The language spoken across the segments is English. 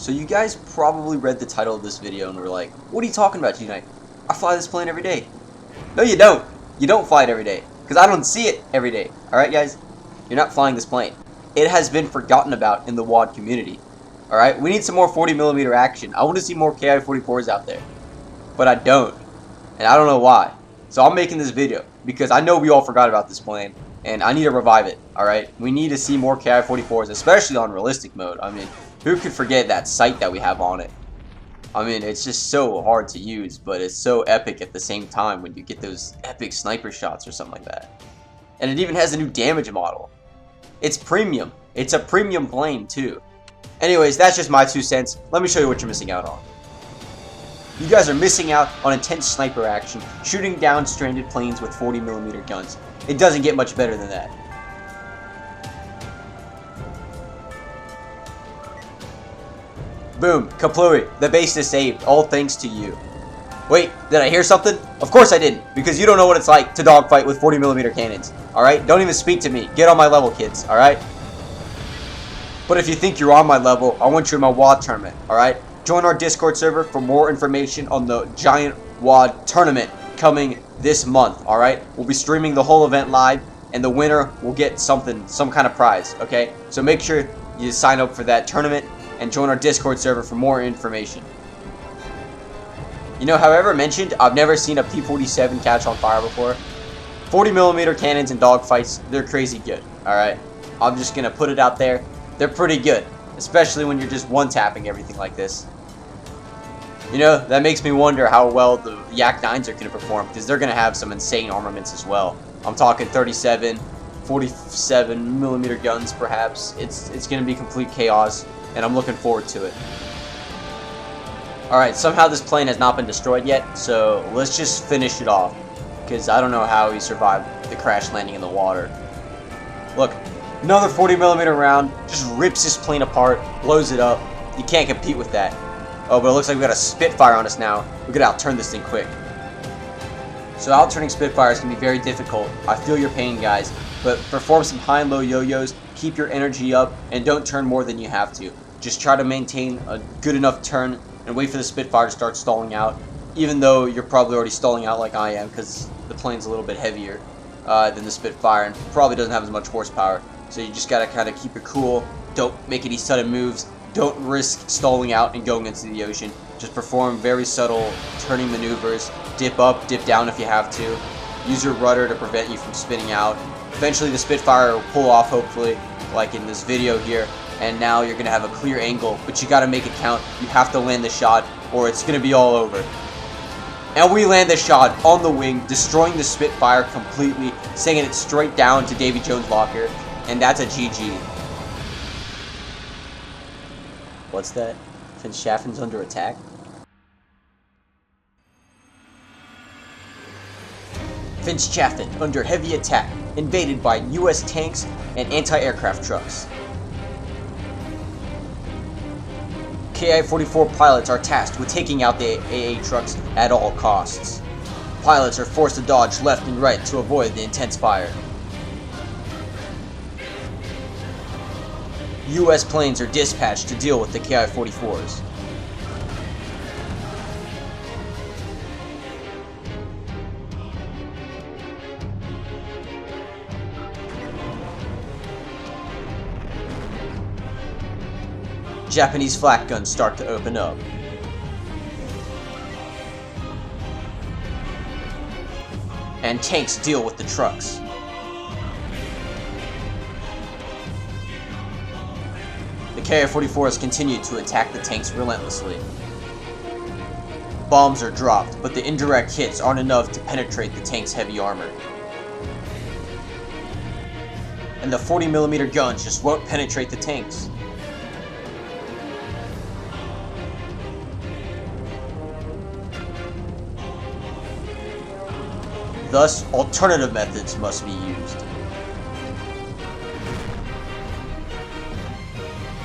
So you guys probably read the title of this video and were like, what are you talking about, G-Knight? I fly this plane every day. No, you don't. You don't fly it every day. Because I don't see it every day. Alright, guys? You're not flying this plane. It has been forgotten about in the WOD community. Alright? We need some more 40mm action. I want to see more Ki-44s out there. But I don't. And I don't know why. So I'm making this video. Because I know we all forgot about this plane. And I need to revive it. Alright? We need to see more Ki-44s. Especially on realistic mode. I mean, who could forget that sight that we have on it? I mean, it's just so hard to use, but it's so epic at the same time when you get those epic sniper shots or something like that. And it even has a new damage model. It's premium. It's a premium plane, too. Anyways, that's just my 2 cents. Let me show you what you're missing out on. You guys are missing out on intense sniper action, shooting down stranded planes with 40mm guns. It doesn't get much better than that. Boom, Kaplooey, the base is saved, all thanks to you. Wait, did I hear something? Of course I didn't, because you don't know what it's like to dogfight with 40mm cannons. Alright, don't even speak to me. Get on my level, kids, alright? But if you think you're on my level, I want you in my WOD tournament, alright? Join our Discord server for more information on the giant WOD tournament coming this month, alright? We'll be streaming the whole event live, and the winner will get something, some kind of prize, okay? So make sure you sign up for that tournament and join our Discord server for more information. You know, however mentioned, I've never seen a P-47 catch on fire before. 40mm cannons in dogfights, they're crazy good, alright? I'm just gonna put it out there. They're pretty good, especially when you're just one-tapping everything like this. You know, that makes me wonder how well the Yak-9s are gonna perform, because they're gonna have some insane armaments as well. I'm talking 37, 47mm guns perhaps. It's gonna be complete chaos. And I'm looking forward to it. Alright, somehow this plane has not been destroyed yet, so let's just finish it off. Because I don't know how he survived the crash landing in the water. Look, another 40mm round, just rips this plane apart, blows it up. You can't compete with that. Oh, but it looks like we got a Spitfire on us now. We gotta outturn this thing quick. So outturning Spitfires can be very difficult. I feel your pain, guys. But perform some high and low yo-yos, keep your energy up, and don't turn more than you have to. Just try to maintain a good enough turn and wait for the Spitfire to start stalling out, even though you're probably already stalling out like I am because the plane's a little bit heavier than the Spitfire and probably doesn't have as much horsepower. So you just gotta kind of keep it cool, don't make any sudden moves, don't risk stalling out and going into the ocean. Just perform very subtle turning maneuvers, dip up, dip down if you have to. Use your rudder to prevent you from spinning out. Eventually the Spitfire will pull off, hopefully, like in this video here, and now you're going to have a clear angle, but you got to make it count. You have to land the shot, or it's going to be all over. And we land the shot on the wing, destroying the Spitfire completely, sending it straight down to Davy Jones' locker, and that's a GG. What's that? Finschhafen's under attack? Finschhafen under heavy attack, invaded by US tanks and anti-aircraft trucks. Ki-44 pilots are tasked with taking out the AA trucks at all costs. Pilots are forced to dodge left and right to avoid the intense fire. US planes are dispatched to deal with the Ki-44s. Japanese flak guns start to open up. And tanks deal with the trucks. The Ki-44s continue to attack the tanks relentlessly. Bombs are dropped, but the indirect hits aren't enough to penetrate the tank's heavy armor. And the 40mm guns just won't penetrate the tanks. Thus, alternative methods must be used.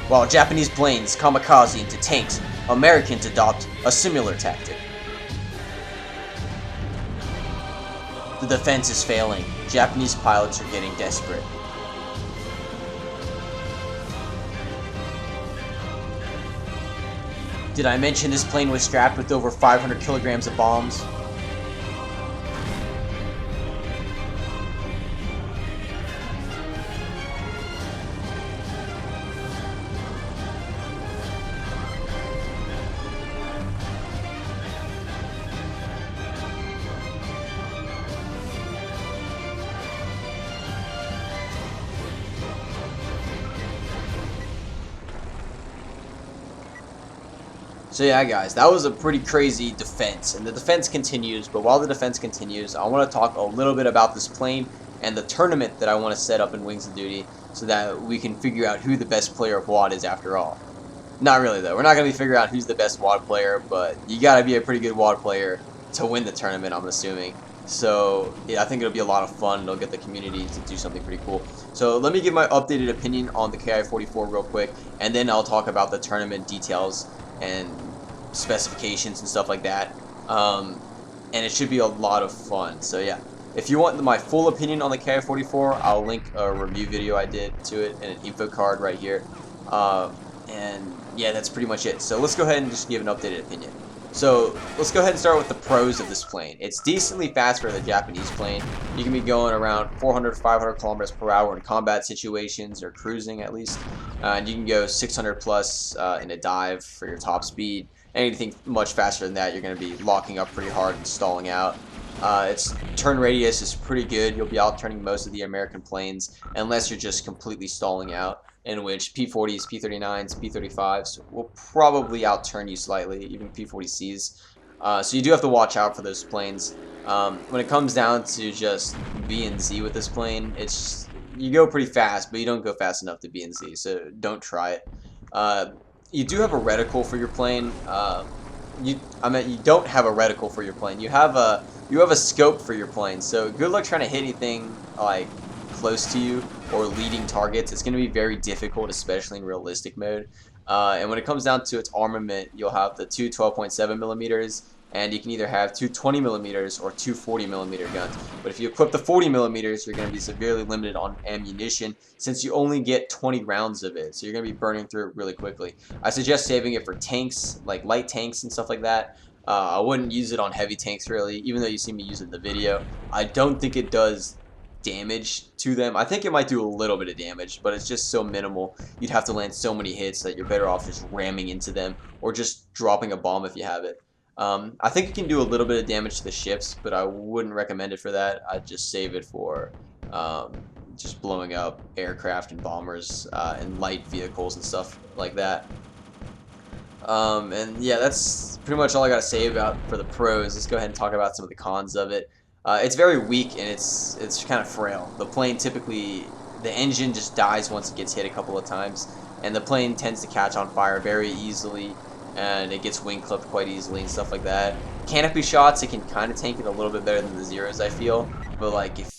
While Japanese planes kamikaze into tanks, Americans adopt a similar tactic. The defense is failing. Japanese pilots are getting desperate. Did I mention this plane was strapped with over 500 kilograms of bombs? So yeah, guys, that was a pretty crazy defense, and the defense continues, but while the defense continues, I want to talk a little bit about this plane and the tournament that I want to set up in Wings of Duty so that we can figure out who the best player of WoD is after all. Not really, though. We're not going to be figuring out who's the best WoD player, but you got to be a pretty good WoD player to win the tournament, I'm assuming. So yeah, I think it'll be a lot of fun. It'll get the community to do something pretty cool. So let me give my updated opinion on the KI-44 real quick, and then I'll talk about the tournament details and specifications and stuff like that, and it should be a lot of fun. So yeah, if you want my full opinion on the KI-44, I'll link a review video I did to it and an info card right here, and yeah, that's pretty much it. So let's go ahead and just give an updated opinion. So let's go ahead and start with the pros of this plane. It's decently fast for the Japanese plane. You can be going around 400, 500 kilometers per hour in combat situations, or cruising at least. And you can go 600 plus in a dive for your top speed. Anything much faster than that, you're going to be locking up pretty hard and stalling out. Its turn radius is pretty good. You'll be out turning most of the American planes, unless you're just completely stalling out, in which P-40s, P-39s, P-35s will probably outturn you slightly, even P-40Cs. So you do have to watch out for those planes. When it comes down to just B and Z with this plane, it's you go pretty fast, but you don't go fast enough to B and Z, so don't try it. You do have a reticle for your plane. You don't have a reticle for your plane. You have a scope for your plane. So good luck trying to hit anything like close to you or leading targets. It's going to be very difficult, especially in realistic mode. And when it comes down to its armament, you'll have the two 12.7 millimeters, and you can either have two 20 millimeters or two 40 millimeter guns. But if you equip the 40 millimeters, you're going to be severely limited on ammunition since you only get 20 rounds of it. So you're going to be burning through it really quickly. I suggest saving it for tanks, like light tanks and stuff like that. I wouldn't use it on heavy tanks really, even though you see me use it in the video. I don't think it does damage to them. I think it might do a little bit of damage, but it's just so minimal. You'd have to land so many hits that you're better off just ramming into them or just dropping a bomb if you have it. I think it can do a little bit of damage to the ships, but I wouldn't recommend it for that. I'd just save it for just blowing up aircraft and bombers and light vehicles and stuff like that. And yeah, that's pretty much all I gotta say about for the pros. Let's go ahead and talk about some of the cons of it. It's very weak and it's kind of frail. The plane typically, the engine just dies once it gets hit a couple of times, and the plane tends to catch on fire very easily, and it gets wing clipped quite easily and stuff like that. Canopy shots, it can kind of tank it a little bit better than the Zeros, I feel, but like if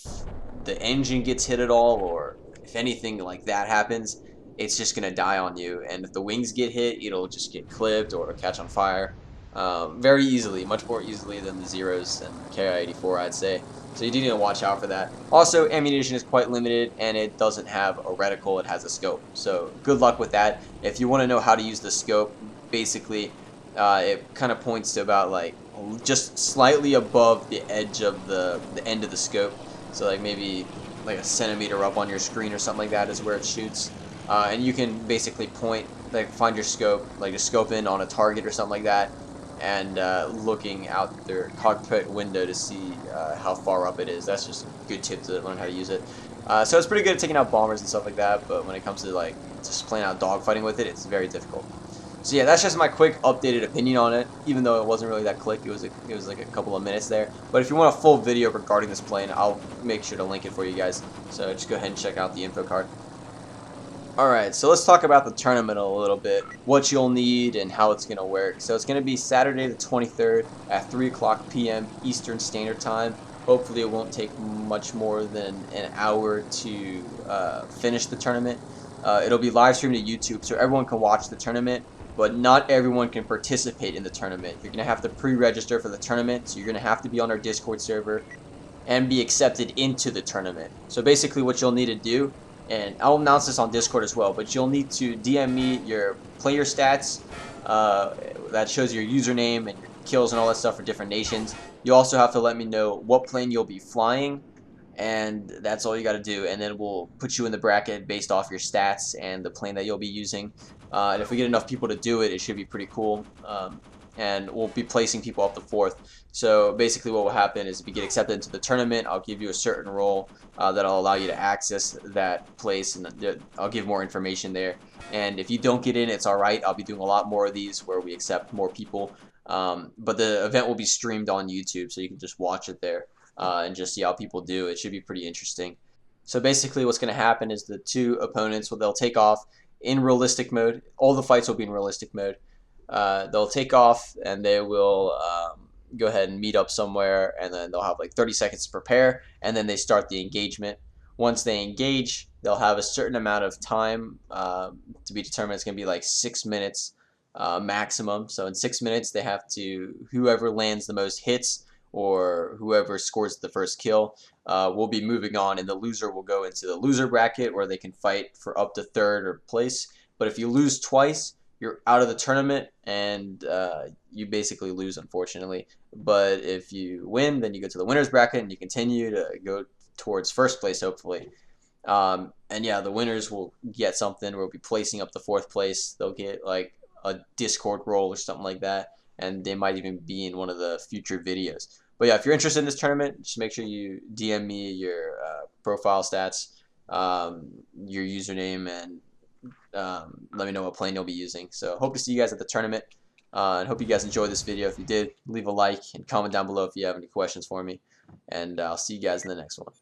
the engine gets hit at all, or if anything like that happens, it's just gonna die on you. And if the wings get hit, it'll just get clipped or catch on fire very easily, much more easily than the Zeros and KI-84, I'd say. So you do need to watch out for that. Also, ammunition is quite limited, and it doesn't have a reticle, it has a scope. So good luck with that. If you want to know how to use the scope, basically it kind of points to about like just slightly above the edge of the end of the scope. So like maybe like a centimeter up on your screen or something like that is where it shoots. And you can basically point, like find your scope, like just scope in on a target or something like that, and looking out their cockpit window to see how far up it is. That's just a good tip to learn how to use it. So it's pretty good at taking out bombers and stuff like that, but when it comes to like just playing out dogfighting with it, it's very difficult. So yeah, that's just my quick updated opinion on it, even though it wasn't really that quick. It was like a couple of minutes there. But if you want a full video regarding this plane, I'll make sure to link it for you guys. So just go ahead and check out the info card. Alright, so let's talk about the tournament a little bit, what you'll need and how it's going to work. So it's going to be Saturday the 23rd at 3 o'clock p.m. Eastern Standard Time. Hopefully it won't take much more than an hour to finish the tournament. It'll be live streamed to YouTube, so everyone can watch the tournament, but not everyone can participate in the tournament. You're going to have to pre-register for the tournament, so you're going to have to be on our Discord server and be accepted into the tournament. So basically what you'll need to do and I'll announce this on Discord as well, but you'll need to DM me your player stats that shows your username and your kills and all that stuff for different nations. You also have to let me know what plane you'll be flying, and that's all you got to do, and then we'll put you in the bracket based off your stats and the plane that you'll be using. And if we get enough people to do it, it should be pretty cool. And we'll be placing people up to 4th. So basically what will happen is if you get accepted into the tournament, I'll give you a certain role that'll allow you to access that place, and I'll give more information there. And if you don't get in, it's alright. I'll be doing a lot more of these where we accept more people. But the event will be streamed on YouTube, so you can just watch it there and just see how people do. It should be pretty interesting. So basically what's going to happen is the two opponents, they'll take off in realistic mode. All the fights will be in realistic mode. They'll take off and they will go ahead and meet up somewhere, and then they'll have like 30 seconds to prepare, and then they start the engagement. Once they engage, they'll have a certain amount of time to be determined. It's going to be like 6 minutes maximum. So in 6 minutes, they have to, whoever lands the most hits or whoever scores the first kill will be moving on, and the loser will go into the loser bracket where they can fight for up to 3rd or place. But if you lose twice, you're out of the tournament, and you basically lose, unfortunately. But if you win, then you go to the winners bracket and you continue to go towards 1st place, hopefully. And yeah, the winners will get something. We'll be placing up to 4th place. They'll get like a Discord role or something like that, and they might even be in one of the future videos. But yeah, if you're interested in this tournament, just make sure you DM me your profile stats, your username, and let me know what plane you'll be using. So hope to see you guys at the tournament, and hope you guys enjoyed this video. If you did, leave a like and comment down below if you have any questions for me, and I'll see you guys in the next one.